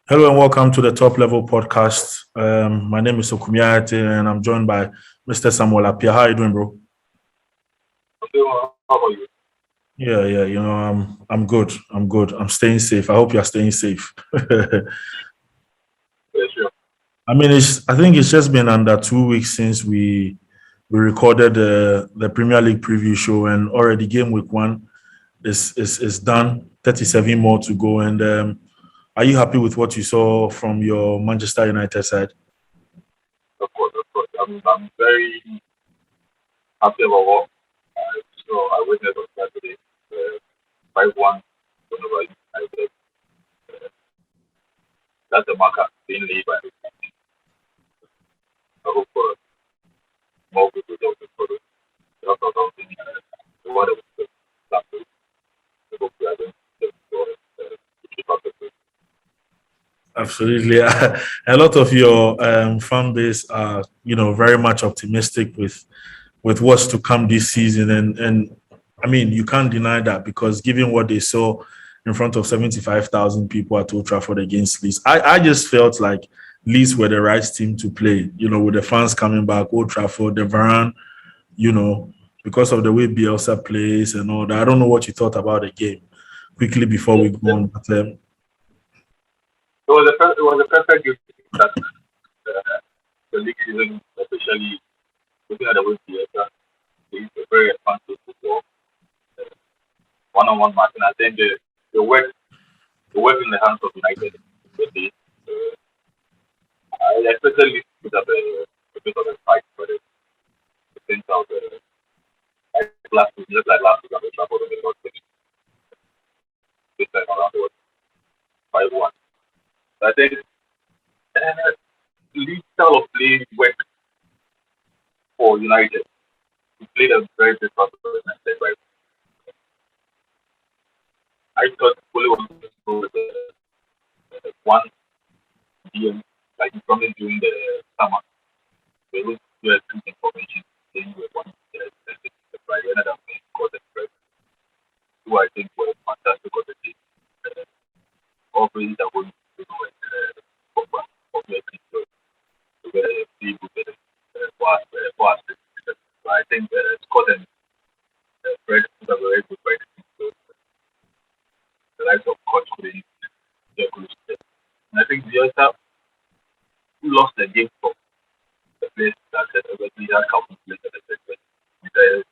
Hello and welcome to the Top Level Podcast. My name is Okumiate and I'm joined by Mr. Samuel Apia. How are you doing, bro? How about you? Yeah. I'm good. I'm good. I'm staying safe. I hope you're staying safe. Yeah, sure. I think it's just been under 2 weeks since we recorded the Premier League preview show, and already game week one is done. 37 more to go. And are you happy with what you saw from your Manchester United side? Of course. I'm very happy about what I witnessed on Saturday. 5-1 whenever I said that's the marker being laid by the company. I hope for more good results for the something what it was last week. I hope we are going to keep up the good. Absolutely. A lot of your fan base are, very much optimistic with what's to come this season. And I mean, you can't deny that because given what they saw in front of 75,000 people at Old Trafford against Leeds, I just felt like Leeds were the right team to play, with the fans coming back, Old Trafford, the Varane, you know, because of the way Bielsa plays and all that. I don't know what you thought about the game quickly before we go on. But, It was a perfect game to start the league season, especially looking at the way Bielsa is a very advanced football. One-on-one match, and I think the work the work in the hands of United today. Uh, I expected Leeds to put up a bit of a fight, but it turns out like last week, just like last week, on the trouble and they lost it. This time around it was 5-1. So I think uh, Leeds style of play worked for United. We played a very good part of the United, right? I thought fully was going to go with one DM like he promised during the summer. They will do a two information saying we want the Friday and I'm going to call the press, who I think were fantastic on the team. Uh, all praise that going to do it for me to get a feel with was so I think Scott and Fred put a very good fight. So the likes of Coach couldn't get good. And I think the other who lost the game from the place that said obviously that couple played at the second. Because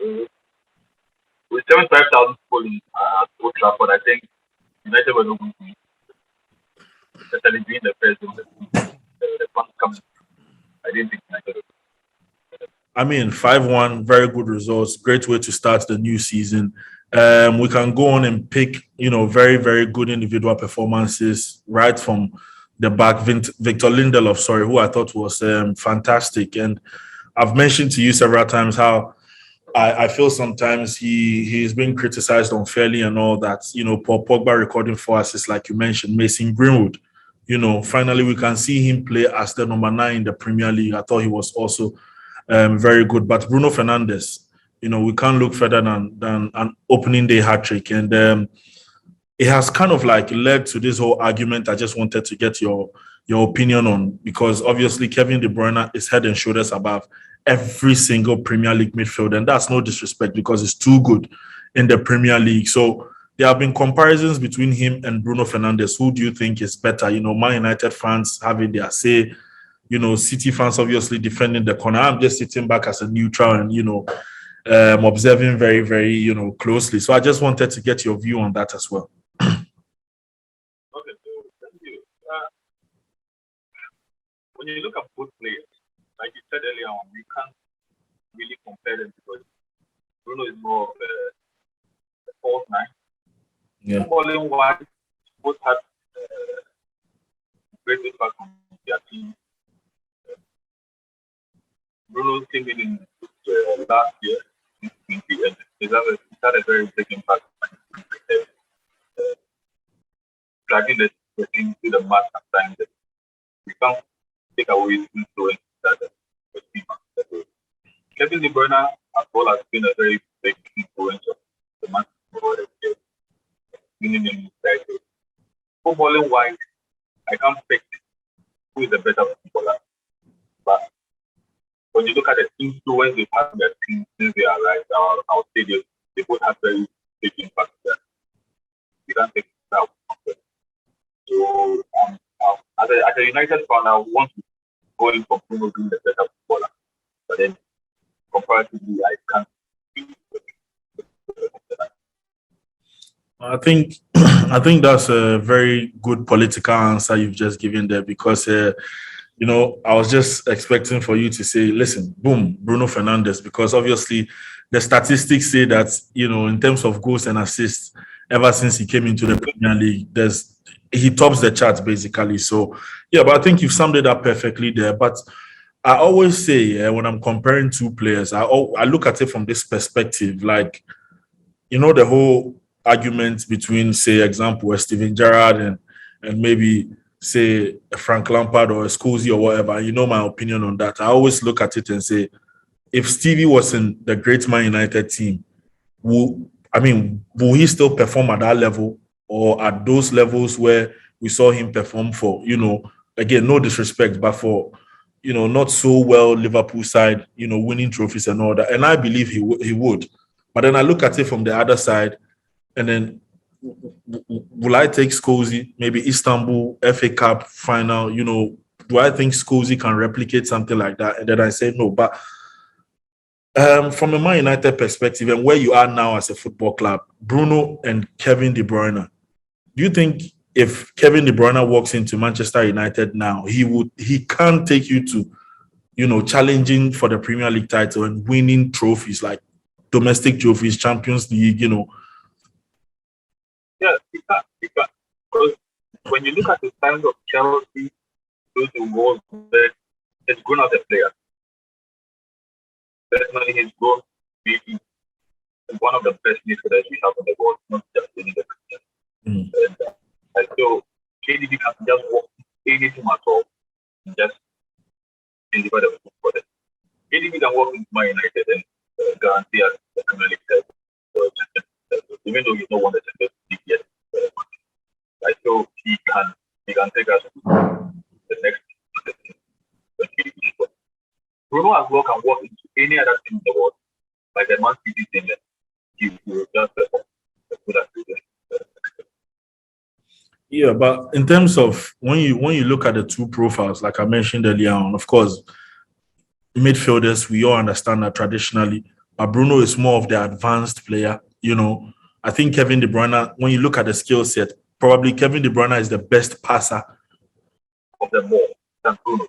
uh, with 75,000 people in Old Trafford, I think United were not going to especially during the first game. The fans coming. I didn't think United would. I mean, 5-1, very good results. Great way to start the new season. We can go on and pick, very, very good individual performances right from the back. Victor Lindelof, sorry, who I thought was fantastic. And I've mentioned to you several times how I feel sometimes he's been criticized unfairly and all that. Paul Pogba recording 4 assists, like you mentioned, Mason Greenwood. Finally we can see him play as the number 9 in the Premier League. I thought he was also very good. But Bruno Fernandes, we can't look further than an opening day hat trick, and it has kind of like led to this whole argument. I just wanted to get your opinion on, because obviously Kevin de Bruyne is head and shoulders above every single Premier League midfielder, and that's no disrespect because it's too good in the Premier League. So there have been comparisons between him and Bruno Fernandes. Who do you think is better? Man United fans having their say, City fans obviously defending the corner. I'm just sitting back as a neutral and, observing very, very, closely. So I just wanted to get your view on that as well. Okay, so thank you. When you look at both players, like you said earlier on, we can't really compare them because Bruno is more of a false nine. Yeah. Footballing wise, both had great impact on their team. Bruno came in last year in 20, and he had a very big impact dragging the team to the match sometimes. We can't take away his influence that the team has. Kevin De Bruyne as well has been a very big influence of the match. winning in title. Footballing wise, I can't pick who is the better footballer. But when you look at the influence they've had on their team since they are alive, I'll say they both have very big impact there. You can't take that out. So as a United fan, I want to go in for Bruno being the better footballer. But then comparatively, I can't. I think I think that's a very good political answer you've just given there because I was just expecting for you to say, listen, boom, Bruno Fernandes, because obviously the statistics say that, in terms of goals and assists, ever since he came into the Premier League, he tops the charts basically. So yeah, but I think you've summed it up perfectly there. But I always say when I'm comparing two players, I look at it from this perspective, like, the whole argument between, say, example, Steven Gerrard and maybe say Frank Lampard or Scorsese or whatever. You know my opinion on that. I always look at it and say, if Stevie was in the great Man United team, will he still perform at that level or at those levels where we saw him perform for, again, no disrespect, but for, not so well Liverpool side, winning trophies and all that. And I believe he would. But then I look at it from the other side, and then will I take Scorsese, maybe Istanbul FA Cup final, do I think Scorsese can replicate something like that? And then I say no. But from a Man United perspective and where you are now as a football club, Bruno and Kevin de Bruyne, do you think if Kevin de Bruyne walks into Manchester United now, he can take you to, challenging for the Premier League title and winning trophies like domestic trophies, Champions League, Yeah, it can. Because when you look at the size of Chelsea, those who go there, it's grown as a player. Personally, he's grown to be one of the best midfielders we have in the world, not just in the Premier. And so, KDB can just walk anything at all and just deliver the football for them. KDB can walk into Man United and guarantee us the Premier League title. Even though he's not won the Champions League yet, right? So he can take us to the next. Bruno as well can walk into any other team in the world, like a Man City team, and he will just perform as good as he did. Yeah, but in terms of when you look at the two profiles, like I mentioned earlier on, of course, midfielders, we all understand that traditionally, but Bruno is more of the advanced player. I think Kevin De Bruyne, when you look at the skill set, probably Kevin De Bruyne is the best passer of the ball than Bruno.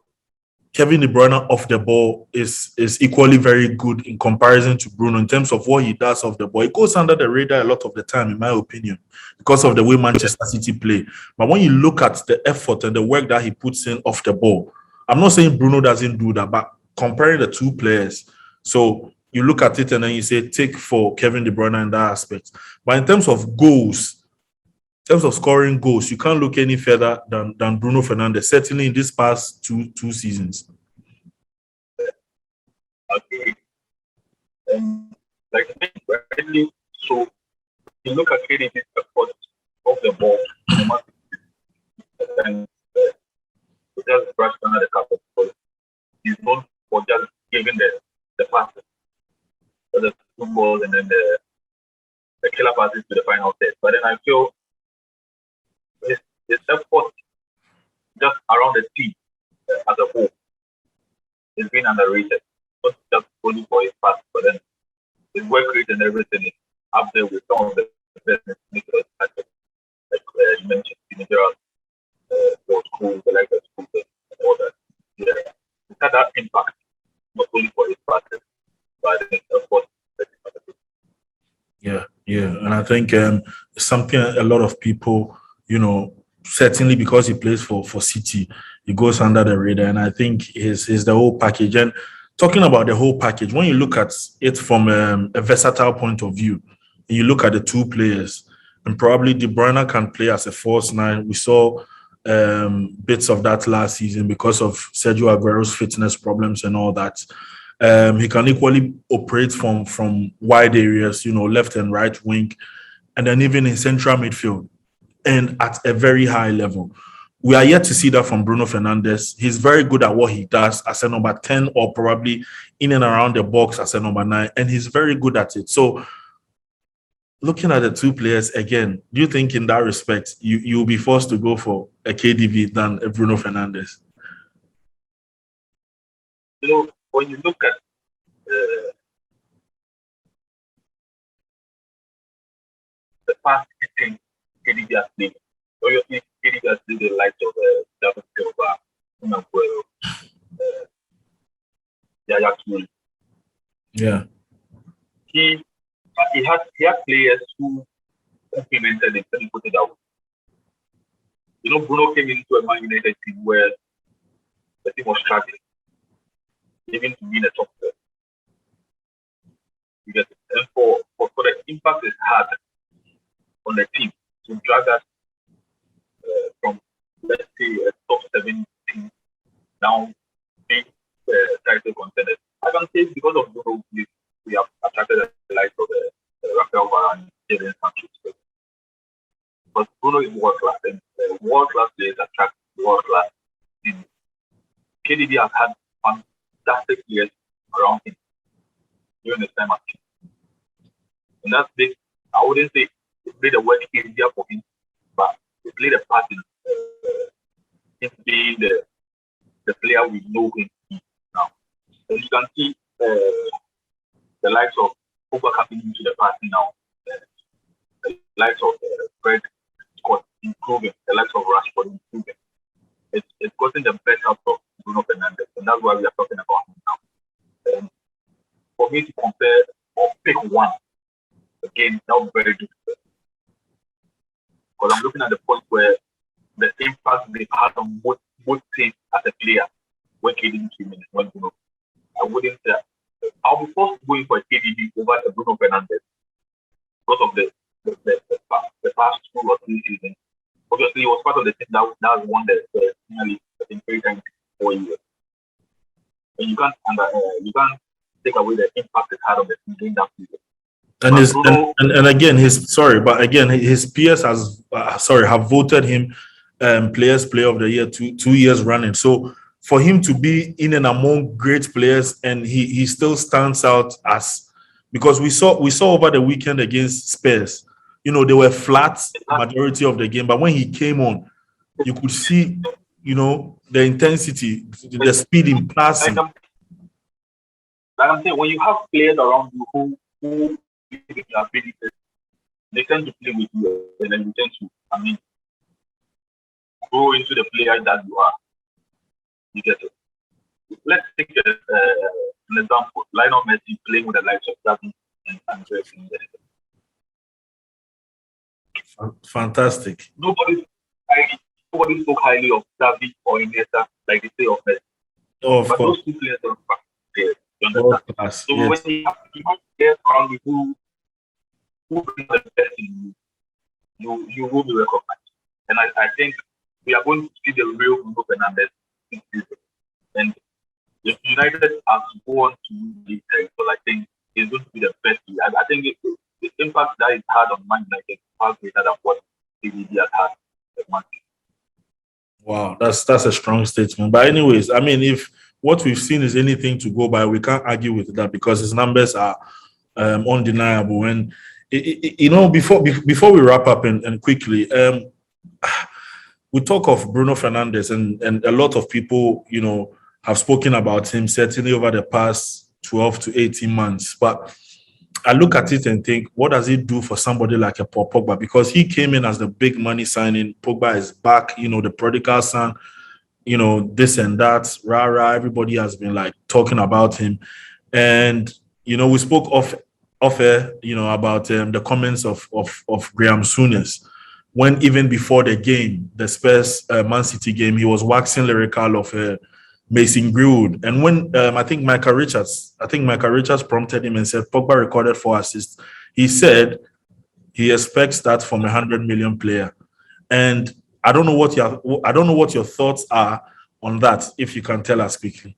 Kevin De Bruyne off the ball is equally very good in comparison to Bruno in terms of what he does off the ball. It goes under the radar a lot of the time, in my opinion, because of the way Manchester City play. But when you look at the effort and the work that he puts in off the ball, I'm not saying Bruno doesn't do that, but comparing the two players, so you look at it and then you say, take for Kevin De Bruyne in that aspect. But in terms of goals, in terms of scoring goals, you can't look any further than Bruno Fernandes, certainly in this past two seasons. Okay. So you look at KDB's effort of the ball, and just brushed under the carpet because he's known for just giving the passes, the two goals, and then the killer passes to the final set. But then I feel his effort just around the team as a whole is being underrated. Not just only for his pass, but then his work rate and everything is up there with some of the best midfielders. Like you mentioned, Gerrard, those schools, the like schools, and all that. Yeah, it had that impact not only for his passes, but of course. Yeah, and I think it's something a lot of people, certainly because he plays for City, he goes under the radar, and I think he's the whole package. And talking about the whole package, when you look at it from a versatile point of view, and you look at the two players, and probably De Bruyne can play as a false nine. We saw bits of that last season because of Sergio Aguero's fitness problems and all that. He can equally operate from wide areas, left and right wing. and then even in central midfield and at a very high level. We are yet to see that from Bruno Fernandes. He's very good at what he does as a number 10 or probably in and around the box as a number 9, and he's very good at it. So looking at the two players again, do you think in that respect you'll be forced to go for a KDB than a Bruno Fernandes? When you look at the past 15 KDB has played, obviously KDB has played the likes of David Silva, Aguero, Yaya Toure. Yeah. He had players who implemented it and put it out. Bruno came into a Man United team where the team was struggling, even to be in the top 4. And for the impact it's had on the team to drag us from, let's say, a top 7 team down being title contenders. I can say because of Bruno, we have attracted the likes of Rafael Varane, Jadon Sancho. But Bruno is world class, and world class players attract world class teams. KDB has had fantastic players around him during his time at team. And that's big. I wouldn't say it played a work easier for him, but it played a part in him being the player we know him now. And you can see the likes of Pogba coming into the party now. The likes of Fred Scott improving, the likes of Rashford improving. It's gotten the best out of Bruno Fernandes, and that's why we are talking about him now. And for me to compare or pick one, again, that was very difficult. Because I'm looking at the point where the impact they had on both teams as a player when KDB came in, when Bruno. I wouldn't say I'll be forced to going for a KDB over a Bruno Fernandes because of the past 2 or 3 seasons. Obviously, he was part of the team that won the Premier League, I think, 3 times in 4 years. And you can't take away the impact it had on the team during that season. And again, his peers have voted him Players Player of the Year 2 years running. So for him to be in and among great players, and he still stands out as, because we saw over the weekend against Spurs, they were flat majority of the game, but when he came on, you could see, the intensity, the speed in passing. Like I'm saying, when you have players around you who your abilities, they tend to play with you, and then you tend to, go into the player that you are. You get it. Let's take an example. Lionel Messi playing with the likes of Xavi and Andres. Fantastic. Nobody spoke highly of Xavi or Iniesta like they say of Messi. Oh, of but course. Those 2 players are players. You understand? So yes. when you have players around you who bring the best in you will be recognized. And I think we are going to see the real Bruno Fernandes this season. And if United are to go on to the title, I think it's going to be the best. I think the impact that it had on Man United is far greater than what KDB has had at Man United. Wow, that's a strong statement. But anyways, if what we've seen is anything to go by, we can't argue with that because his numbers are undeniable. And before we wrap up and quickly, we talk of Bruno Fernandes, and a lot of people, have spoken about him certainly over the past 12 to 18 months. But I look at it and think, what does it do for somebody like a Paul Pogba? Because he came in as the big money signing. Pogba is back, the prodigal son, this and that, rah. Everybody has been talking about him. And, we spoke off air, about the comments of Graham Souness, when even before the game, the Spurs Man City game, he was waxing lyrical of Mason Greenwood. And when I think Michael Richards prompted him and said Pogba recorded 4 assists, he said he expects that from a 100 million player. And I don't know what your thoughts are on that, if you can tell us quickly.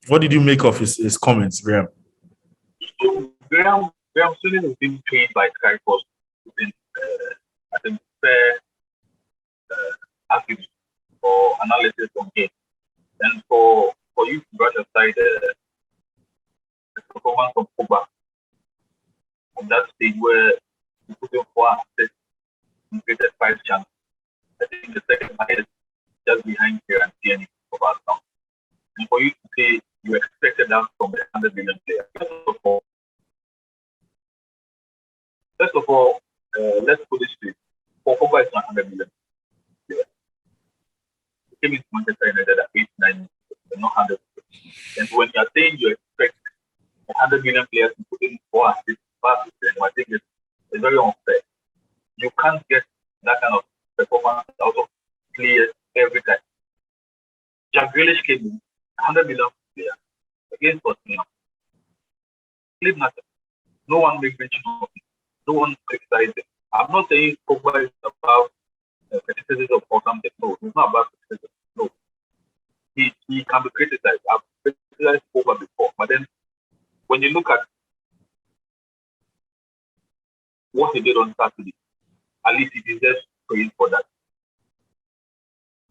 What did you make of his comments, Graham? So Graham Souness has been paid by Sky Sports on that stage where you put in 4 assists, you created 5 chances. I think the second highest just behind here and Tierney of us now. And for you to say you expected that from the 100 million player, first of all, let's put this straight. For Pogba is not 100 million player. He came into Manchester United at 89, not 100. And when you are saying you expect 100 million players to put in 4 assists, I think it's very unfair. You can't get that kind of performance out of players every time. Jack Grealish came in 100 million player against Tottenham. Played nothing. No one made mention of it. No one criticized it. I'm not saying Pogba is about criticism or something. No, it's not about criticism. No. He can be criticized. I've criticized Pogba before. But then when you look at what he did on Saturday, at least he deserves praise for that.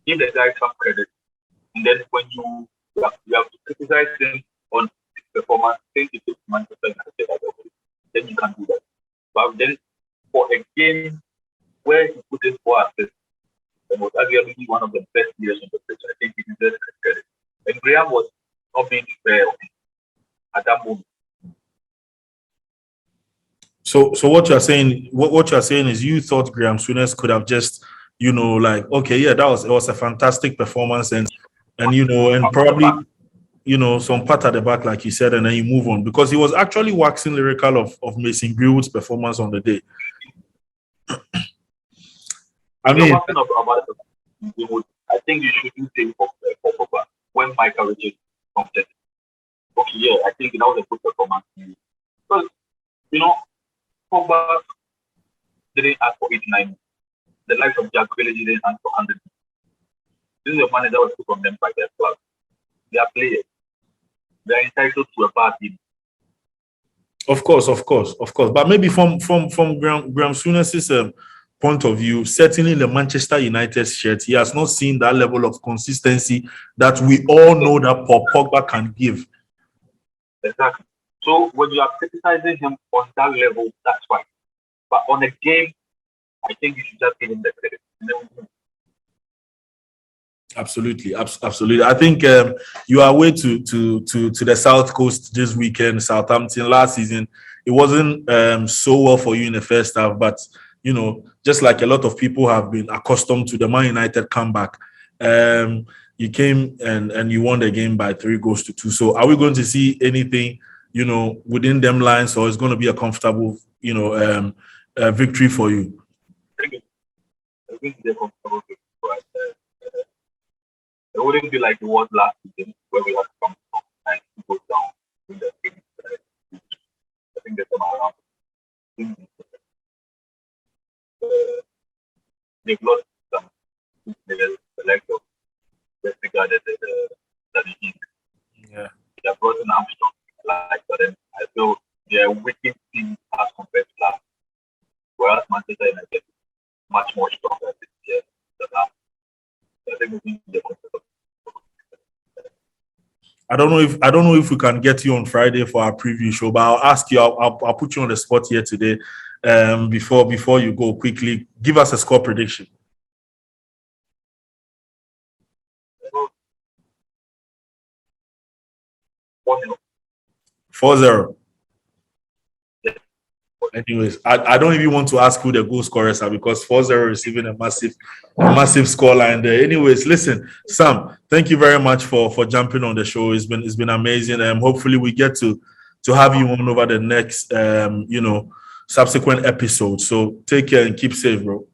Give the guy some credit. And then when you have to criticize him on his performance, think it is Manchester United, then you can do that. But then for a game where he put in 4 assists, and was arguably one of the best players on the pitch, I think he deserves credit. And Graham was not being fair at that moment. So what you're saying, what you're saying is you thought Graham Souness could have just, like, okay, yeah, it was a fantastic performance, and and probably, some pat at the back, like you said, and then you move on, because he was actually waxing lyrical of Mason Greenwood's performance on the day. I mean, about Greenwood, I think you should do things for Pogba when Michael Richards comes in. Okay, yeah, I think that was a good performance. Because, Pogba didn't ask for 89. The likes of Jack Grealish didn't ask for 100. This is a money that was put on them by their club. They are players. They are entitled to a bad team. Of course. But maybe from Graham Souness's point of view, certainly in the Manchester United shirt, he has not seen that level of consistency that we all know that Paul Pogba can give. Exactly. So when you are criticizing him on that level, that's fine. But on a game, I think you should just give him the credit. Absolutely. I think you are away to the South Coast this weekend, Southampton. Last season, it wasn't so well for you in the first half, but just like a lot of people have been accustomed to the Man United comeback, you came and you won the game by 3-2. So are we going to see anything, within them lines, or is going to be a comfortable, victory for you? I think it's a comfortable victory. It wouldn't be like it was last season where we had to come and go down in the game. I think there's some around. They've lost some players, the likes of best regarded that he is. Yeah. They have brought in Armstrong, but then I feel they are weakened team as compared to last. Whereas Manchester United is much more stronger this year than last. I think we need to I don't know if we can get you on Friday for our preview show, but I'll ask you. I'll put you on the spot here today. Before you go, quickly give us a score prediction. 4-0. Anyways, I don't even want to ask who the goal scorers are, because 4-0 receiving a massive scoreline there. Anyways, listen, Sam, thank you very much for jumping on the show. It's been amazing. Hopefully we get to have you on over the next subsequent episodes. So take care and keep safe, bro.